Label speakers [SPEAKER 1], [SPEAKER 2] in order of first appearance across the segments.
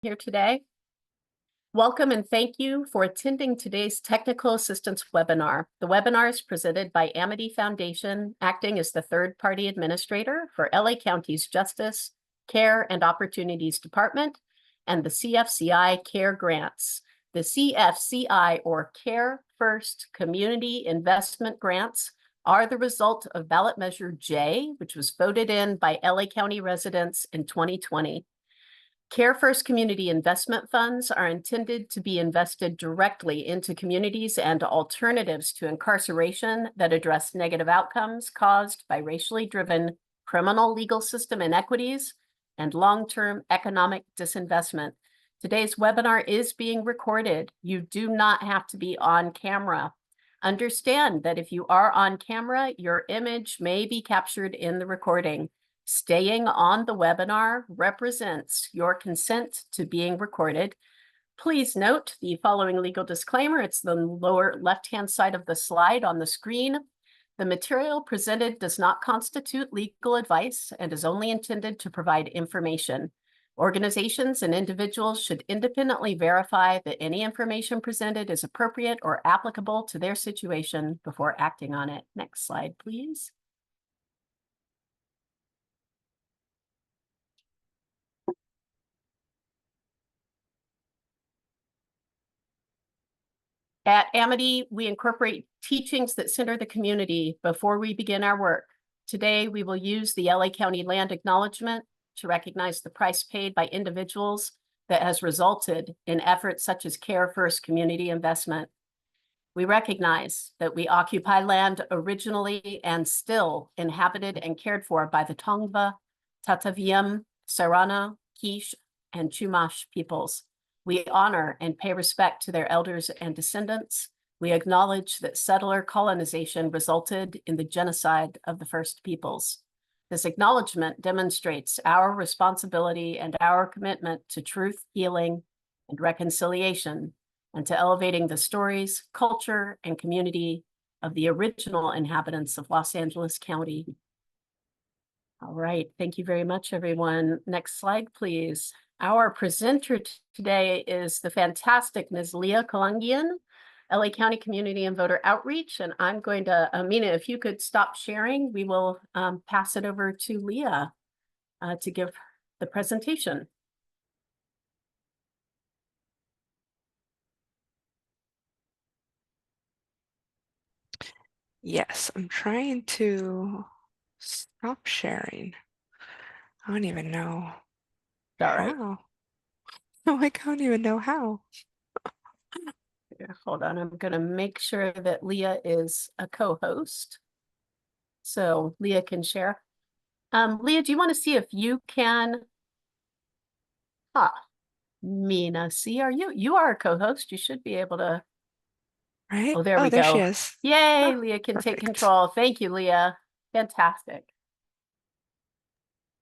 [SPEAKER 1] here today. Welcome and thank you for attending today's technical assistance webinar. The webinar is presented by Amity Foundation, acting as the third-party administrator for LA County's Justice, Care, and Opportunities Department, and the CFCI Care Grants. The CFCI, or Care First Community Investment Grants, are the result of ballot measure J, which was voted in by LA County residents in 2020. Care First Community Investment Funds are intended to be invested directly into communities and alternatives to incarceration that address negative outcomes caused by racially driven criminal legal system inequities and long-term economic disinvestment. Today's webinar is being recorded. You do not have to be on camera. Understand that if you are on camera, your image may be captured in the recording. Staying on the webinar represents your consent to being recorded. Please note the following legal disclaimer. It's the lower left-hand side of the slide on the screen. The material presented does not constitute legal advice and is only intended to provide information. Organizations and individuals should independently verify that any information presented is appropriate or applicable to their situation before acting on it. Next slide, please. At Amity, we incorporate teachings that center the community before we begin our work. Today, we will use the LA County Land Acknowledgement to recognize the price paid by individuals that has resulted in efforts such as Care First Community Investment. We recognize that we occupy land originally and still inhabited and cared for by the Tongva, Tataviam, Sarana, Quiche, and Chumash peoples. We honor and pay respect to their elders and descendants. We acknowledge that settler colonization resulted in the genocide of the First Peoples. This acknowledgement demonstrates our responsibility and our commitment to truth, healing, and reconciliation, and to elevating the stories, culture, and community of the original inhabitants of Los Angeles County. All right, thank you very much, everyone. Next slide, please. Our presenter today is the fantastic Ms. Leah Kalangian, LA County Community and Voter Outreach. And I'm going to, Amina, if you could stop sharing, we will pass it over to Leah to give the presentation.
[SPEAKER 2] Yes, I'm trying to stop sharing. I don't even know how. No, I don't even know how.
[SPEAKER 1] Here, hold on, I'm going to make sure that Leah is a co-host so Leah can share. Leah, do you want to see if you can? Mina, see, you are a co-host. You should be able to.
[SPEAKER 2] Right?
[SPEAKER 1] Oh, there we
[SPEAKER 2] there
[SPEAKER 1] go.
[SPEAKER 2] she is.
[SPEAKER 1] Yay,
[SPEAKER 2] Oh,
[SPEAKER 1] Leah can
[SPEAKER 2] perfect.
[SPEAKER 1] take control. Thank you, Leah. Fantastic.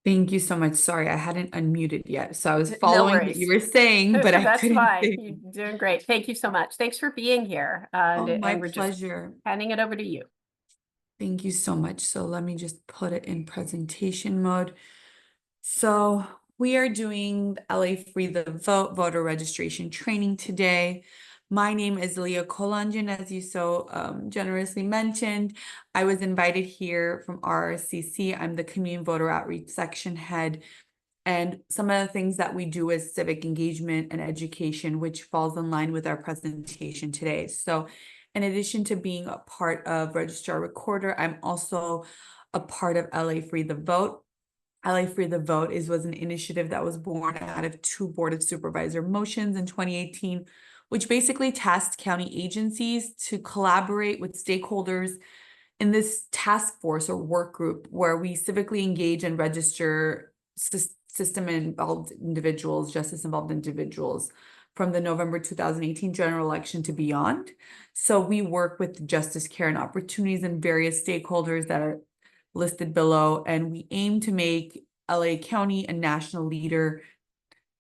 [SPEAKER 3] Thank you so much. Sorry, I hadn't unmuted yet. So I was following what you were saying, but I
[SPEAKER 1] That's
[SPEAKER 3] couldn't
[SPEAKER 1] fine.
[SPEAKER 3] say.
[SPEAKER 1] You're doing great. Thank you so much. Thanks for being here. And
[SPEAKER 3] My
[SPEAKER 1] we're
[SPEAKER 3] pleasure.
[SPEAKER 1] just handing it over to you.
[SPEAKER 3] Thank you so much. So let me just put it in presentation mode. So we are doing the LA Free the Vote voter registration training today. My name is Leah Kolanjan, as you so generously mentioned. I was invited here from RRCC. I'm the Community Voter Outreach Section Head. And some of the things that we do is civic engagement and education, which falls in line with our presentation today. So in addition to being a part of Registrar Recorder, I'm also a part of LA Free the Vote. LA Free the Vote was an initiative that was born out of 2 Board of Supervisor motions in 2018, which basically tasked county agencies to collaborate with stakeholders in this task force or work group where we civically engage and register system-involved individuals, justice-involved individuals from the November 2018 general election to beyond. So we work with justice, care, and opportunities and various stakeholders that are listed below, and we aim to make LA County a national leader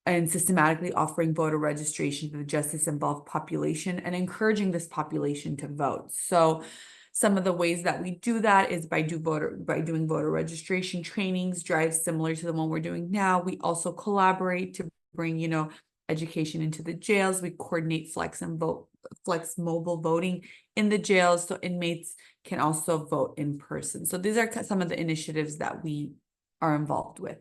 [SPEAKER 3] and systematically offering voter registration to the justice-involved population and encouraging this population to vote. So some of the ways that we do that is by doing voter registration trainings, drives similar to the one we're doing now. We also collaborate to bring, education into the jails. We coordinate flex mobile voting in the jails so inmates can also vote in person. So these are some of the initiatives that we are involved with.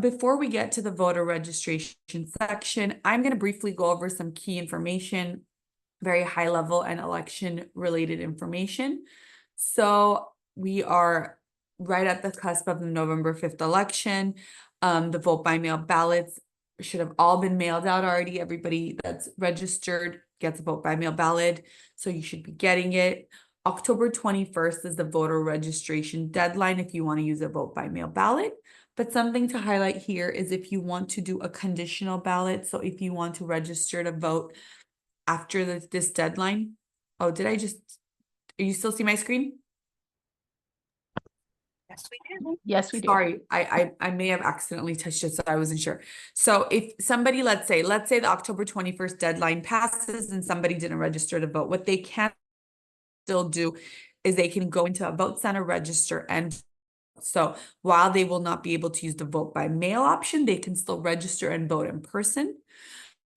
[SPEAKER 3] Before we get to the voter registration section, I'm going to briefly go over some key information, very high level and election related information. So we are right at the cusp of the November 5th election. The vote by mail ballots should have all been mailed out already. Everybody that's registered gets a vote by mail ballot, so you should be getting it. October 21st is the voter registration deadline if you want to use a vote by mail ballot. But something to highlight here is if you want to do a conditional ballot, so if you want to register to vote after this deadline. Oh, are you still see my screen?
[SPEAKER 2] Yes, we do.
[SPEAKER 1] Yes, we do.
[SPEAKER 3] Sorry, I may have accidentally touched it, so I wasn't sure. So if somebody, let's say the October 21st deadline passes and somebody didn't register to vote, what they can still do is they can go into a vote center, register, and so while they will not be able to use the vote by mail option, they can still register and vote in person.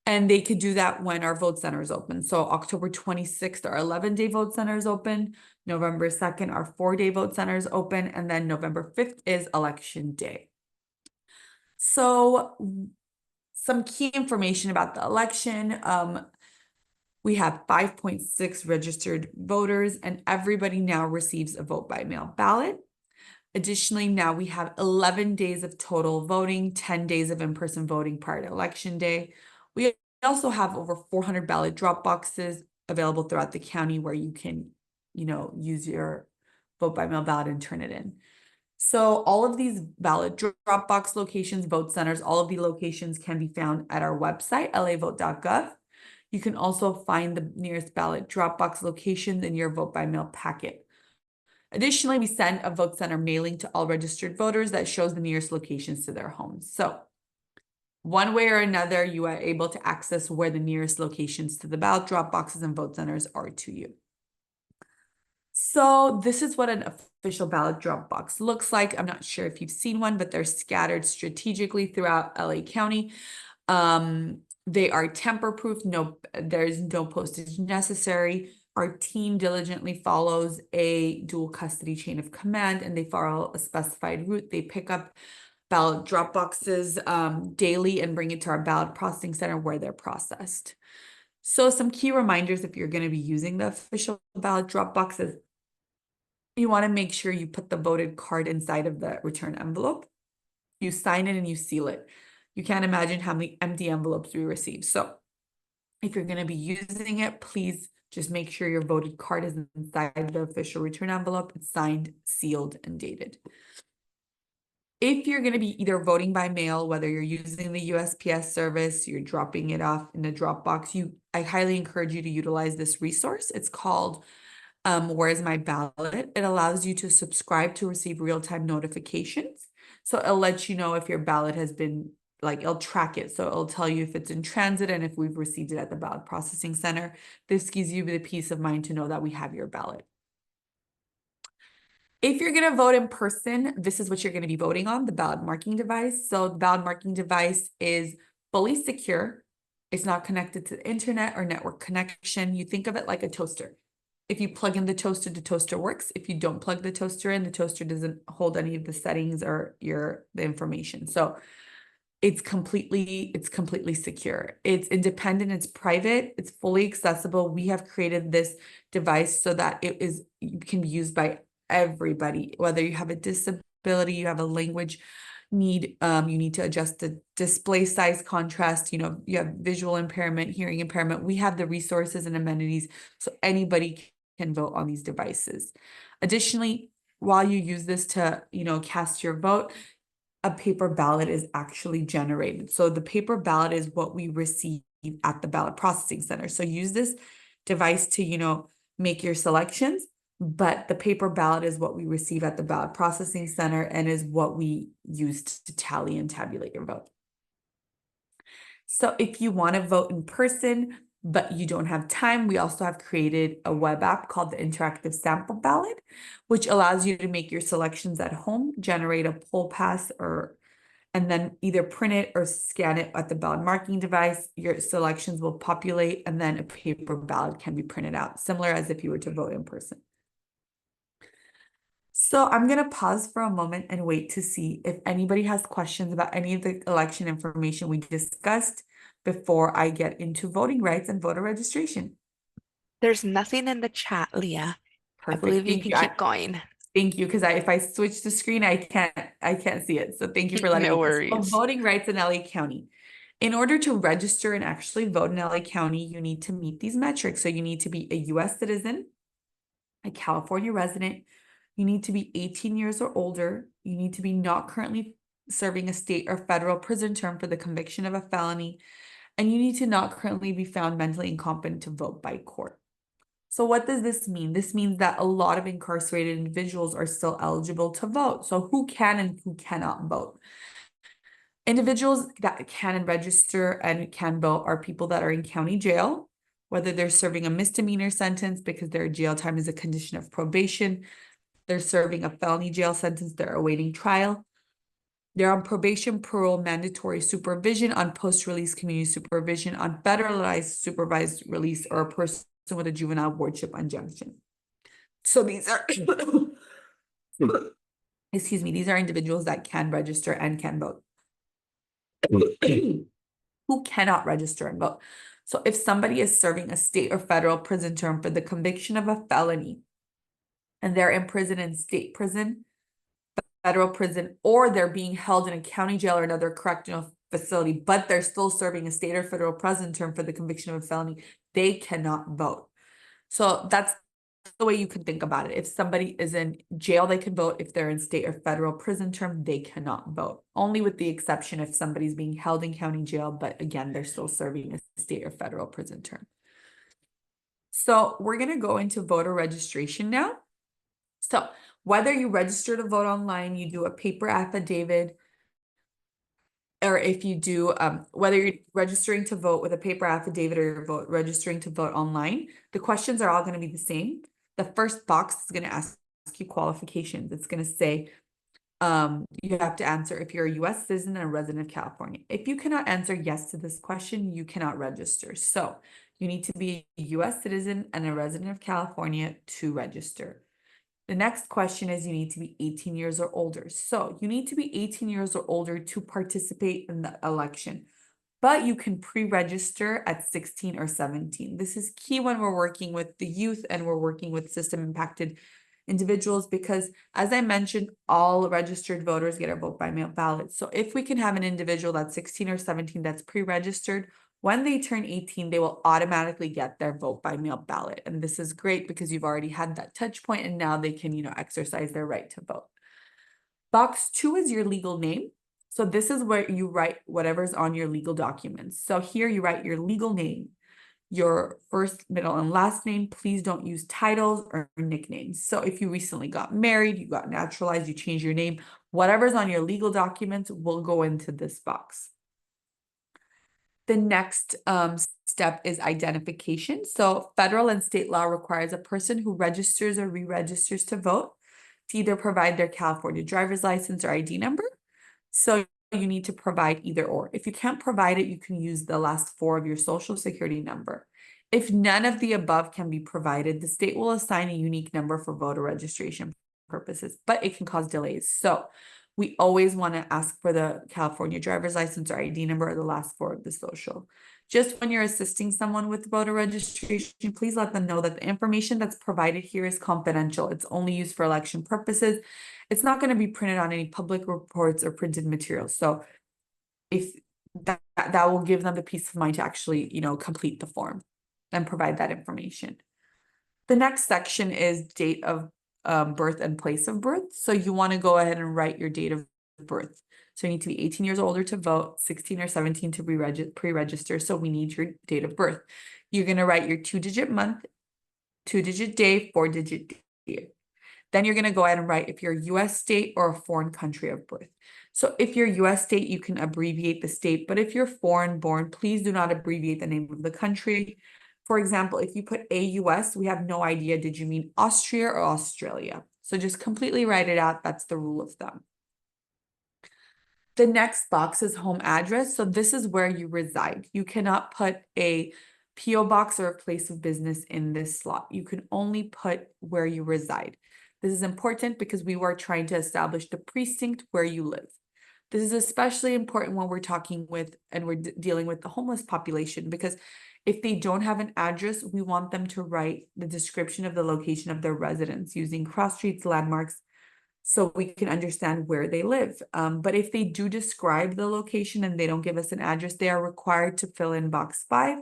[SPEAKER 3] And they could do that when our vote center is open. So October 26th, our 11-day vote center is open. November 2nd, our 4-day vote center is open. And then November 5th is election day. So some key information about the election. We have 5.6 registered voters, and everybody now receives a vote by mail ballot. Additionally, now we have 11 days of total voting, 10 days of in-person voting prior to election day. We also have over 400 ballot drop boxes available throughout the county where you can, use your vote by mail ballot and turn it in. So all of these ballot drop box locations, vote centers, all of the locations can be found at our website, lavote.gov. You can also find the nearest ballot drop box location in your vote by mail packet. Additionally, we send a vote center mailing to all registered voters that shows the nearest locations to their homes. So one way or another, you are able to access where the nearest locations to the ballot drop boxes and vote centers are to you. So this is what an official ballot drop box looks like. I'm not sure if you've seen one, but they're scattered strategically throughout LA County. They are tamper-proof. There's no postage necessary. Our team diligently follows a dual custody chain of command, and they follow a specified route. They pick up ballot drop boxes daily and bring it to our ballot processing center where they're processed. So some key reminders if you're going to be using the official ballot drop boxes, you want to make sure you put the voted card inside of the return envelope. You sign it and you seal it. You can't imagine how many empty envelopes we receive. So if you're going to be using it, please just make sure your voted card is inside the official return envelope. It's signed, sealed, and dated. If you're going to be either voting by mail, whether you're using the USPS service, you're dropping it off in a drop box, I highly encourage you to utilize this resource. It's called Where's My Ballot? It allows you to subscribe to receive real-time notifications. So it'll let you know if your ballot has been, it'll track it. So it'll tell you if it's in transit and if we've received it at the ballot processing center. This gives you the peace of mind to know that we have your ballot. If you're going to vote in person, this is what you're going to be voting on, the ballot marking device. So the ballot marking device is fully secure. It's not connected to the internet or network connection. You think of it like a toaster. If you plug in the toaster works. If you don't plug the toaster in, the toaster doesn't hold any of the settings or the information. So it's completely secure. It's independent, it's private, it's fully accessible. We have created this device so that it can be used by everybody, whether you have a disability, you have a language need, you need to adjust the display size, contrast, you have visual impairment, hearing impairment. We have the resources and amenities so anybody can vote on these devices. Additionally, while you use this to, cast your vote, a paper ballot is actually generated. So the paper ballot is what we receive at the ballot processing center. So use this device to, make your selections, but the paper ballot is what we receive at the ballot processing center and is what we use to tally and tabulate your vote. So if you want to vote in person, but you don't have time, we also have created a web app called the Interactive Sample Ballot, which allows you to make your selections at home, generate a poll pass or and then either print it or scan it at the ballot marking device. Your selections will populate, and then a paper ballot can be printed out, similar as if you were to vote in person. So I'm going to pause for a moment and wait to see if anybody has questions about any of the election information we discussed before I get into voting rights and voter registration.
[SPEAKER 2] There's nothing in the chat, Leah. I
[SPEAKER 3] Perfect.
[SPEAKER 2] believe you
[SPEAKER 3] Thank
[SPEAKER 2] can
[SPEAKER 3] you.
[SPEAKER 2] keep going.
[SPEAKER 3] Thank you, because if I switch the screen, I can't see it. So thank you for letting
[SPEAKER 2] No
[SPEAKER 3] me know. So
[SPEAKER 2] worries.
[SPEAKER 3] voting rights in LA County. In order to register and actually vote in LA County, you need to meet these metrics. So you need to be a US citizen, a California resident. You need to be 18 years or older. You need to be not currently serving a state or federal prison term for the conviction of a felony. And you need to not currently be found mentally incompetent to vote by court. So what does this mean? This means that a lot of incarcerated individuals are still eligible to vote. So who can and who cannot vote? Individuals that can register and can vote are people that are in county jail, whether they're serving a misdemeanor sentence because their jail time is a condition of probation, they're serving a felony jail sentence, they're awaiting trial, they're on probation, parole, mandatory supervision, on post-release community supervision, on federalized supervised release, or a person with a juvenile wardship injunction. So these are, excuse me, these are individuals that can register and can vote. Who cannot register and vote. So if somebody is serving a state or federal prison term for the conviction of a felony, and they're in prison in state prison, federal prison, or they're being held in a county jail or another correctional facility, but they're still serving a state or federal prison term for the conviction of a felony, they cannot vote. So that's the way you can think about it. If somebody is in jail, they can vote. If they're in state or federal prison term, they cannot vote. Only with the exception if somebody's being held in county jail, but again, they're still serving a state or federal prison term. So we're going to go into voter registration now. So whether you register to vote online, you do a paper affidavit, or if you do, whether you're registering to vote with a paper affidavit or you're registering to vote online, the questions are all going to be the same. The first box is going to ask you qualifications. It's going to say, you have to answer if you're a US citizen and a resident of California. If you cannot answer yes to this question, you cannot register. So you need to be a US citizen and a resident of California to register. The next question is you need to be 18 years or older. So you need to be 18 years or older to participate in the election, but you can pre-register at 16 or 17. This is key when we're working with the youth and we're working with system impacted individuals, because as I mentioned, all registered voters get a vote by mail ballot. So if we can have an individual that's 16 or 17 that's pre-registered, when they turn 18, they will automatically get their vote by mail ballot. And this is great because you've already had that touch point and now they can, exercise their right to vote. Box 2 is your legal name. So this is where you write whatever's on your legal documents. So here you write your legal name, your first, middle, and last name. Please don't use titles or nicknames. So if you recently got married, you got naturalized, you change your name, whatever's on your legal documents will go into this box. The next step is identification. So federal and state law requires a person who registers or re-registers to vote to either provide their California driver's license or ID number. So you need to provide either or. If you can't provide it, you can use the last 4 of your social security number. If none of the above can be provided, the state will assign a unique number for voter registration purposes, but it can cause delays. So we always want to ask for the California driver's license or ID number or the last 4 of the social. Just when you're assisting someone with voter registration, please let them know that the information that's provided here is confidential. It's only used for election purposes. It's not going to be printed on any public reports or printed materials. So if that will give them the peace of mind to actually, complete the form and provide that information. The next section is date of birth and place of birth. So you want to go ahead and write your date of birth. So you need to be 18 years older to vote, 16 or 17 to pre-register. So we need your date of birth. You're going to write your 2-digit month, 2-digit day, 4-digit year. Then you're going to go ahead and write if you're a US state or a foreign country of birth. So if you're US state, you can abbreviate the state, but if you're foreign born, please do not abbreviate the name of the country. For example, if you put AUS, we have no idea, did you mean Austria or Australia? So just completely write it out. That's the rule of thumb. The next box is home address. So this is where you reside. You cannot put a PO box or a place of business in this slot. You can only put where you reside. This is important because we were trying to establish the precinct where you live. This is especially important when we're talking with and we're dealing with the homeless population, because if they don't have an address, we want them to write the description of the location of their residence using cross streets, landmarks, so we can understand where they live. But if they do describe the location and they don't give us an address, they are required to fill in box 5,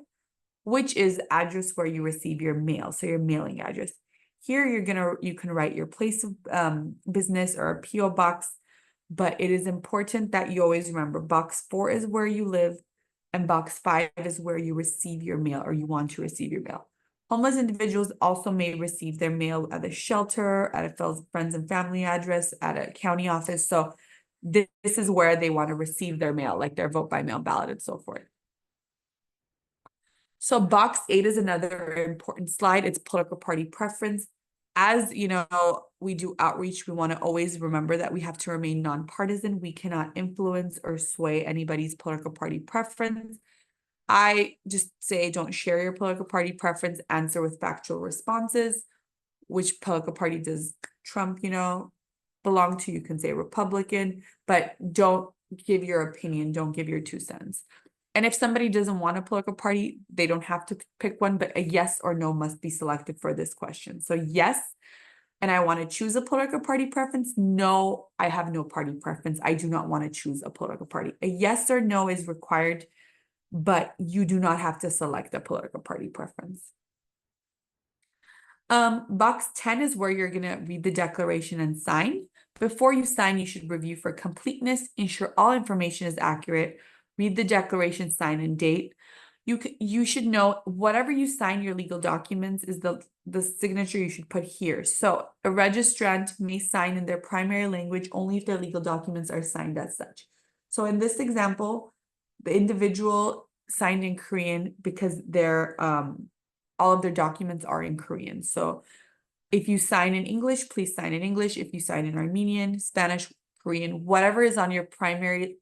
[SPEAKER 3] which is address where you receive your mail, so your mailing address. Here you can write your place of business or a PO box, but it is important that you always remember box 4 is where you live and box 5 is where you receive your mail or you want to receive your mail. Homeless individuals also may receive their mail at a shelter, at a friends and family address, at a county office. So this is where they want to receive their mail, like their vote by mail ballot and so forth. So box 8 is another important slide. It's political party preference. As you know, we do outreach. We want to always remember that we have to remain nonpartisan. We cannot influence or sway anybody's political party preference. I just say don't share your political party preference, answer with factual responses. Which political party does Trump, belong to? You can say Republican, but don't give your opinion. Don't give your 2 cents. And if somebody doesn't want a political party, they don't have to pick one, but a yes or no must be selected for this question. So yes, and I want to choose a political party preference. No, I have no party preference. I do not want to choose a political party. A yes or no is required, but you do not have to select a political party preference. Box 10 is where you're going to read the declaration and sign. Before you sign, you should review for completeness, ensure all information is accurate, read the declaration, sign and date. You should know whatever you sign your legal documents is the signature you should put here. So a registrant may sign in their primary language only if their legal documents are signed as such. So in this example, the individual signed in Korean because all of their documents are in Korean. So if you sign in English, please sign in English. If you sign in Armenian, Spanish, Korean, whatever your primary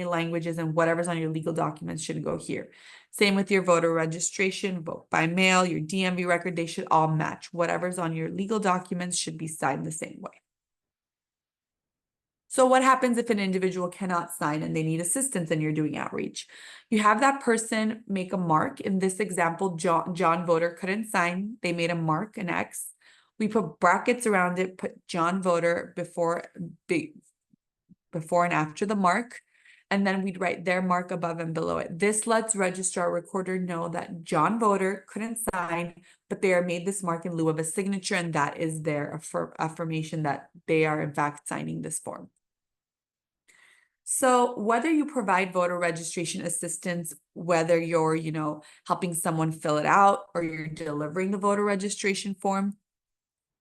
[SPEAKER 3] language is and whatever's on your legal documents should go here. Same with your voter registration, vote by mail, your DMV record, they should all match. Whatever's on your legal documents should be signed the same way. So what happens if an individual cannot sign and they need assistance and you're doing outreach? You have that person make a mark. In this example, John Voter couldn't sign. They made a mark, an X. We put brackets around it, put John Voter before and after the mark, and then we'd write their mark above and below it. This lets registrar recorder know that John Voter couldn't sign, but they are made this mark in lieu of a signature, and that is their affirmation that they are in fact signing this form. So whether you provide voter registration assistance, whether you're, helping someone fill it out or you're delivering the voter registration form,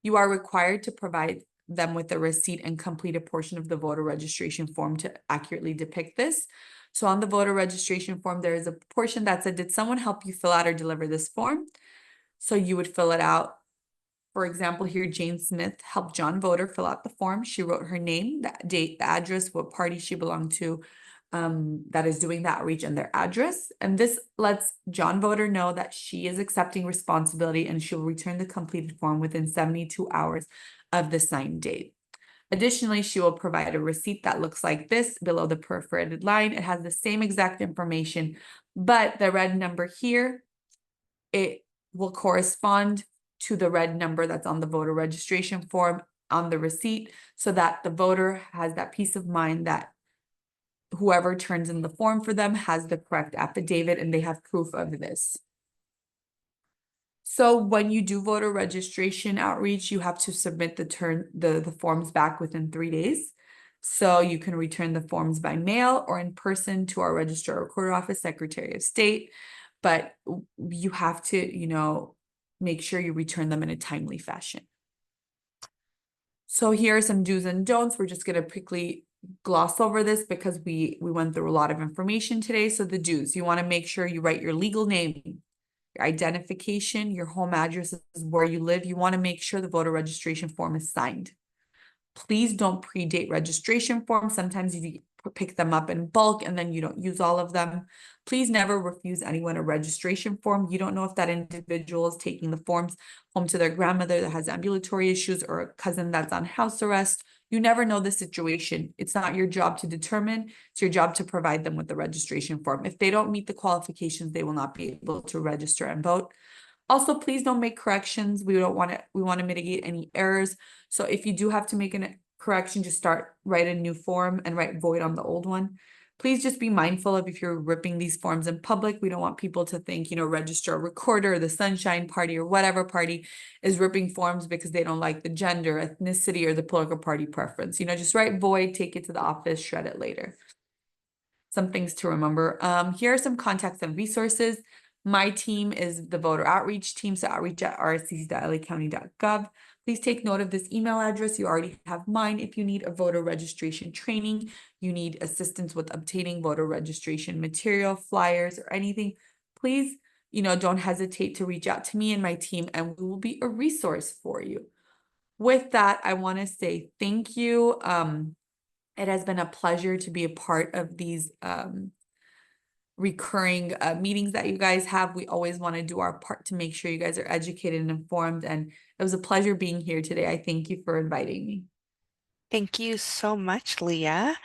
[SPEAKER 3] you are required to provide them with a receipt and complete a portion of the voter registration form to accurately depict this. So on the voter registration form, there is a portion that said, did someone help you fill out or deliver this form? So you would fill it out. For example, here, Jane Smith helped John Voter fill out the form. She wrote her name, the date, the address, what party she belonged to, that is doing the outreach, and their address. And this lets John Voter know that she is accepting responsibility and she'll return the completed form within 72 hours of the signed date. Additionally, she will provide a receipt that looks like this below the perforated line. It has the same exact information, but the red number here, it will correspond to the red number that's on the voter registration form on the receipt, so that the voter has that peace of mind that whoever turns in the form for them has the correct affidavit and they have proof of this. So when you do voter registration outreach, you have to submit the forms back within 3 days. So you can return the forms by mail or in person to our registrar recorder office, Secretary of State, but you have to, make sure you return them in a timely fashion. So here are some do's and don'ts. We're just going to quickly gloss over this because we went through a lot of information today. So the do's, you want to make sure you write your legal name, your identification, your home address is where you live. You want to make sure the voter registration form is signed. Please don't predate registration forms. Sometimes if you pick them up in bulk and then you don't use all of them. Please never refuse anyone a registration form. You don't know if that individual is taking the forms home to their grandmother that has ambulatory issues or a cousin that's on house arrest. You never know the situation. It's not your job to determine. It's your job to provide them with the registration form. If they don't meet the qualifications, they will not be able to register and vote. Also, please don't make corrections. We want to mitigate any errors. So if you do have to make a correction, just write a new form and write void on the old one. Please just be mindful of if you're ripping these forms in public. We don't want people to think, Register a Recorder, or the Sunshine Party, or whatever party is ripping forms because they don't like the gender, ethnicity, or the political party preference. Just write void, take it to the office, shred it later. Some things to remember. Here are some contacts and resources. My team is the voter outreach team, so outreach@rscs.lacounty.gov. Please take note of this email address. You already have mine. If you need a voter registration training, you need assistance with obtaining voter registration material, flyers, or anything, please, don't hesitate to reach out to me and my team, and we will be a resource for you. With that, I want to say thank you. It has been a pleasure to be a part of these recurring meetings that you guys have. We always want to do our part to make sure you guys are educated and informed. And it was a pleasure being here today. I thank you for inviting me.
[SPEAKER 2] Thank you so much, Leah.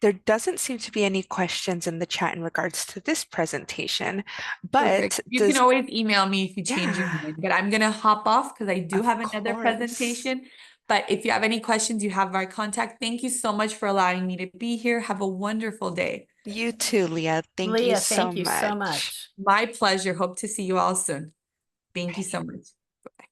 [SPEAKER 2] There doesn't seem to be any questions in the chat in regards to this presentation, but
[SPEAKER 3] Perfect. You can always email me if you change your
[SPEAKER 2] Yeah.
[SPEAKER 3] mind, but I'm going to hop off because I do
[SPEAKER 2] Of
[SPEAKER 3] have another
[SPEAKER 2] course.
[SPEAKER 3] presentation. But if you have any questions, you have our contact. Thank you so much for allowing me to be here. Have a wonderful day.
[SPEAKER 2] You too, Leah. Thank you
[SPEAKER 1] Leah,
[SPEAKER 2] so
[SPEAKER 1] thank you so
[SPEAKER 2] much.
[SPEAKER 1] much.
[SPEAKER 3] My pleasure. Hope to see you all soon. Thank you so much.